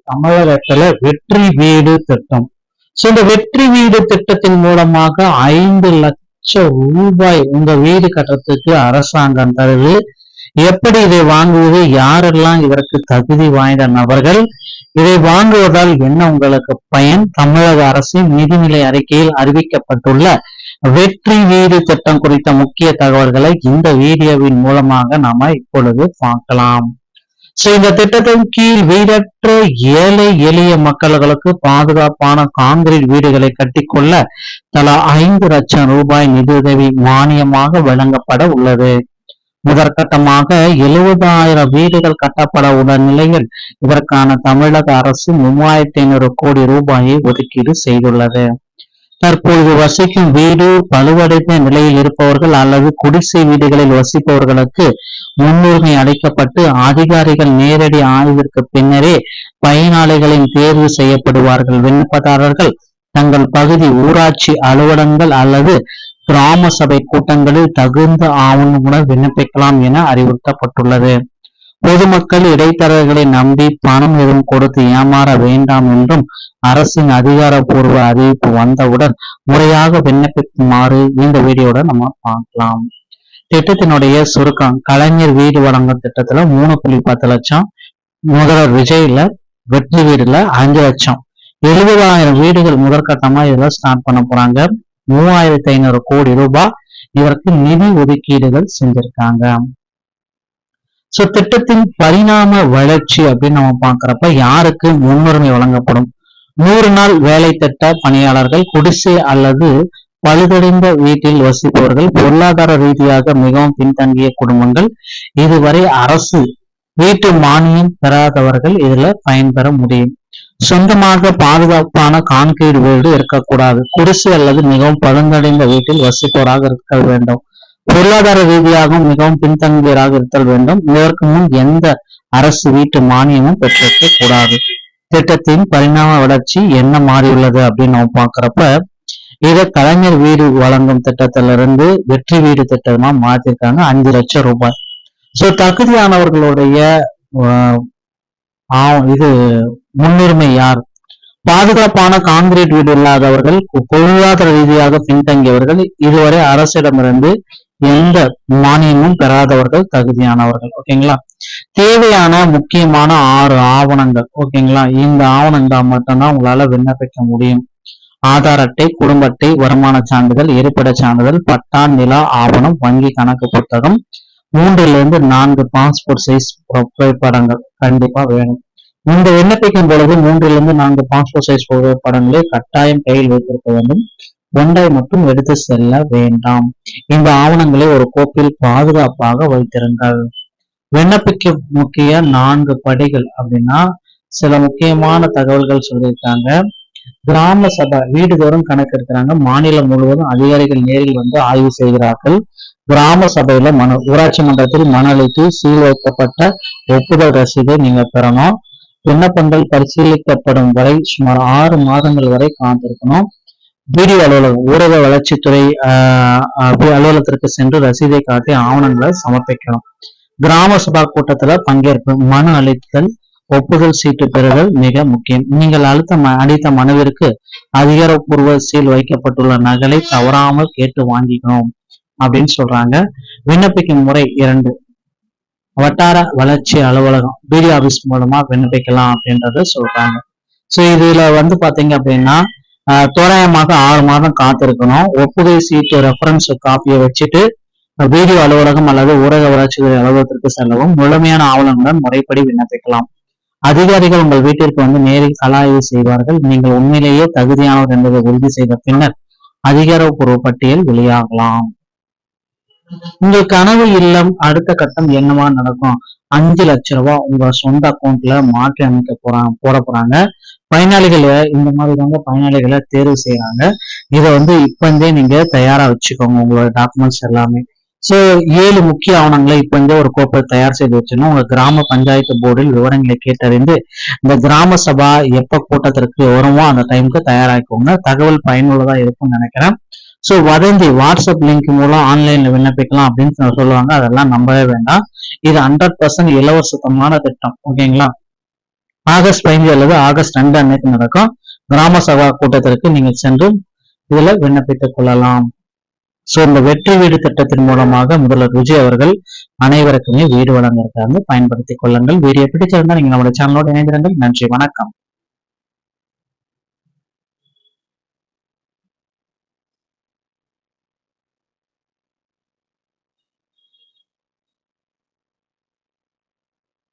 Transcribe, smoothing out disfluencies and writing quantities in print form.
தமிழகத்துல வெற்றி வீடு திட்டம். இந்த வெற்றி வீடு திட்டத்தின் மூலமாக 5,00,000 ரூபாய் உங்க வீடு கட்டுறதுக்கு அரசாங்கம் தருது. எப்படி இதை வாங்குவது, யாரெல்லாம் இதற்கு தகுதி வாய்ந்த நபர்கள், இதை வாங்குவதால் என்ன உங்களுக்கு பயன், தமிழக அரசின் நிதிநிலை அறிக்கையில் அறிவிக்கப்பட்டுள்ள வெற்றி வீடு திட்டம் குறித்த முக்கிய தகவல்களை இந்த வீடியோவின் மூலமாக நாம இப்பொழுது பார்க்கலாம். இந்த திட்டத்தின் கீழ் வீடற்ற ஏழை எளிய மக்களுக்கு பாதுகாப்பான கான்கிரீட் வீடுகளை கட்டிக்கொள்ள தலா 5 லட்சம் ரூபாய் நிதியுதவி மானியமாக வழங்கப்பட உள்ளது. முதற்கட்டமாக 70,000 வீடுகள் கட்டப்பட உள்ள நிலையில் இதற்கான தமிழக அரசு 3,500 கோடி ரூபாயை ஒதுக்கீடு செய்துள்ளது. தற்போது வசிக்கும் வீடு பழுவடைந்த நிலையில் இருப்பவர்கள் அல்லது குடிசை வீடுகளில் வசிப்பவர்களுக்கு முன்னுரிமை அளிக்கப்பட்டு அதிகாரிகள் நேரடி ஆய்விற்கு பின்னரே பயனாளிகளின் தேர்வு செய்யப்படுவார்கள். விண்ணப்பதாரர்கள் தங்கள் பகுதி ஊராட்சி அலுவலகங்கள் அல்லது கிராம சபை கூட்டங்களில் தகுந்த ஆவணங்களுடன் விண்ணப்பிக்கலாம் என அறிவுறுத்தப்பட்டுள்ளது. பொதுமக்கள் இடைத்தரகர்களை நம்பி பணம் எதுவும் கொடுத்து ஏமாற வேண்டாம் என்றும் அரசின் அதிகாரப்பூர்வ அறிவிப்பு வந்தவுடன் முறையாக விண்ணப்பிக்குமாறு இந்த வீடியோட நம்ம பார்க்கலாம். திட்டத்தினுடைய சுருக்கம்: கலைஞர் வீடு வழங்கும் திட்டத்துல 3.10 லட்சம், முதல்வர் விஜய்ல வெற்றி வீடுல 5 லட்சம், 70,000 வீடுகள் முதற்கட்டமா இதுல ஸ்டார்ட் பண்ண போறாங்க. 3,500 கோடி ரூபாய் இதற்கு நிதி ஒதுக்கீடுகள் செஞ்சிருக்காங்க. திட்டத்தின் பரிணாம வளர்ச்சி அப்படின்னு நம்ம பாக்குறப்ப யாருக்கு முன்னுரிமை வழங்கப்படும்? 100 நாள் வேலை திட்ட பணியாளர்கள், குடிசை அல்லது பழுதடைந்த வீட்டில் வசிப்பவர்கள், பொருளாதார ரீதியாக மிகவும் பின்தங்கிய குடும்பங்கள், இதுவரை அரசு வீட்டு மானியம் பெறாதவர்கள் இதுல பயன்பெற முடியும். சொந்தமாக பாதுகாப்பான கான்கிரீட் வீடு இருக்கக்கூடாது. குடிசை அல்லது மிகவும் பழுதடைந்த வீட்டில் வசிப்பவராக இருக்க வேண்டும். பொருளாதார ரீதியாகவும் மிகவும் பின்தங்கியராக இருத்தல் வேண்டும். இதற்கு முன் எந்த அரசு வீட்டு மானியமும் பெற்றிருக்க கூடாது. திட்டத்தின் பரிணாம வளர்ச்சி என்ன மாறியுள்ளது அப்படின்னு நம்ம பாக்குறப்ப, இதை கலைஞர் வீடு வழங்கும் திட்டத்திலிருந்து வெற்றி வீடு திட்டமா மாத்திருக்காங்க. 5 லட்சம் ரூபாய். தகுதியானவர்களுடைய இது முன்னுரிமை யார்? பாதுகாப்பான கான்கிரீட் வீடு இல்லாதவர்கள், பொருளாதார ரீதியாக பின்தங்கியவர்கள், இதுவரை அரசிடமிருந்து எந்த மானியமும் பெறாதவர்கள் தகுதியானவர்கள். ஓகேங்களா? தேவையான முக்கியமான 6 ஆவணங்கள். ஓகேங்களா? இந்த ஆவணங்கள் மட்டும்தான் உங்களால விண்ணப்பிக்க முடியும். ஆதார் அட்டை, குடும்ப அட்டை, வருமான சான்றிதழ், இருப்பிட சான்றிதழ், பட்டா, நில ஆவணம், வங்கி கணக்கு புத்தகம், 3 to 4 பாஸ்போர்ட் சைஸ் புகைப்படங்கள் கண்டிப்பா வேணும். இந்த விண்ணப்பிக்கும் பொழுது 3 to 4 பாஸ்போர்ட் சைஸ் புகைப்படங்களை கட்டாயம் கையில் வைத்திருக்க வேண்டும். ஒன்றை மட்டும் எடுத்து செல்ல வேண்டாம். இந்த ஆவணங்களை ஒரு கோப்பில் பாதுகாப்பாக வைத்திருங்கள். விண்ணப்பிக்க முக்கிய 4 படிகள் அப்படின்னா சில முக்கியமான தகவல்கள் சொல்லியிருக்காங்க. கிராம சபை வீடுதோறும் கணக்கு எடுக்கிறாங்க. மாநிலம் முழுவதும் அதிகாரிகள் நேரில் வந்து ஆய்வு செய்கிறார்கள். கிராம சபையில ஊராட்சி மன்றத்தில் மனு அளித்து சீல் வைக்கப்பட்ட ஒப்புதல் ரசீதை நீங்க பெறணும். விண்ணப்பங்கள் பரிசீலிக்கப்படும் வரை சுமார் 6 மாதங்கள் வரை காத்திருக்கணும். பிடிஓ அலுவலகம், ஊரக வளர்ச்சித்துறை அலுவலகத்திற்கு சென்று ரசீதை காட்டி ஆவணங்களை சமர்ப்பிக்கணும். கிராம சபா கூட்டத்துல பங்கேற்பு, மனு அளித்தல், ஒப்புதல் சீட்டு பெறுதல் மிக முக்கியம். நீங்கள் அளித்த மனுவிற்கு அதிகாரப்பூர்வ சீல் வைக்கப்பட்டுள்ள நகலை தவறாமல் கேட்டு வாங்கிக்கணும் அப்படின்னு சொல்றாங்க. விண்ணப்பிக்கும் முறை 2. வட்டார வளர்ச்சி அலுவலகம் பிடிஓ ஆபீஸ் மூலமா விண்ணப்பிக்கலாம் அப்படின்றத சொல்றாங்க. இதுல வந்து பாத்தீங்க அப்படின்னா தோராயமாக 6 மாதம் காத்திருக்கணும். ஒப்புதல் சீட்டு ரெஃபரன்ஸ் காப்பியை வச்சுட்டு பிடிஓ அலுவலகம் அல்லது ஊரக வளர்ச்சித்துறை அலுவலகத்திற்கு செல்லவும். முழுமையான ஆவணங்களுடன் முறைப்படி விண்ணப்பிக்கலாம். அதிகாரிகள் உங்கள் வீட்டிற்கு வந்து நேரில் கலாய்வு செய்வார்கள். நீங்கள் உண்மையிலேயே தகுதியானவர் என்பதை உறுதி செய்த பின்னர் அதிகாரப்பூர்வ பட்டியல் வெளியாகலாம். உங்கள் கனவு இல்லம் அடுத்த கட்டம் என்னவா நடக்கும்? 5 லட்சம் ரூபாய் உங்க சொந்த அக்கௌண்ட்ல மாற்றி அமைக்க போட போறாங்க. பயனாளிகள் இந்த மாதிரி தாங்க பயனாளிகளை தேர்வு செய்யறாங்க. இதை வந்து இப்பந்தே நீங்க தயாரா வச்சுக்கோங்க உங்களோட டாக்குமெண்ட்ஸ் எல்லாமே. 7 முக்கிய ஆவணங்களை இப்பந்தே ஒரு கோப்பை தயார் செய்து வச்சிடணும். உங்க கிராம பஞ்சாயத்து போர்டில் விவரங்களை கேட்டறிந்து இந்த கிராம சபா எப்ப கூட்டத்திற்கு வருமோ அந்த டைமுக்கு தயாராகிக்கோங்க. தகவல் பயனுள்ளதா இருக்கும்னு நினைக்கிறேன். வதந்தி வாட்ஸ்அப் லிங்க் மூலம் ஆன்லைன்ல விண்ணப்பிக்கலாம் அப்படின்னு சொல்லுவாங்க. அதெல்லாம் நம்பவே வேண்டாம். இது 100% இலவசமான திட்டம். ஓகேங்களா? ஆகஸ்ட் 5 அல்லது ஆகஸ்ட் 2 அன்னைக்கு நடக்கும். கிராம சபா கூட்டத்திற்கு நீங்கள் சென்று இதுல விண்ணப்பித்துக் கொள்ளலாம். சோ இந்த வெற்றி வீடு திட்டத்தின் மூலமாக முதல்வர் விஜய் அவர்கள் அனைவருக்குமே வீடு வழங்க இருக்காங்க. பயன்படுத்திக் கொள்ளுங்கள். வீடியோ பிடிச்சிருந்தா நீங்க நம்மளுடைய சேனலோட இணைந்திருங்கள். நன்றி, வணக்கம்.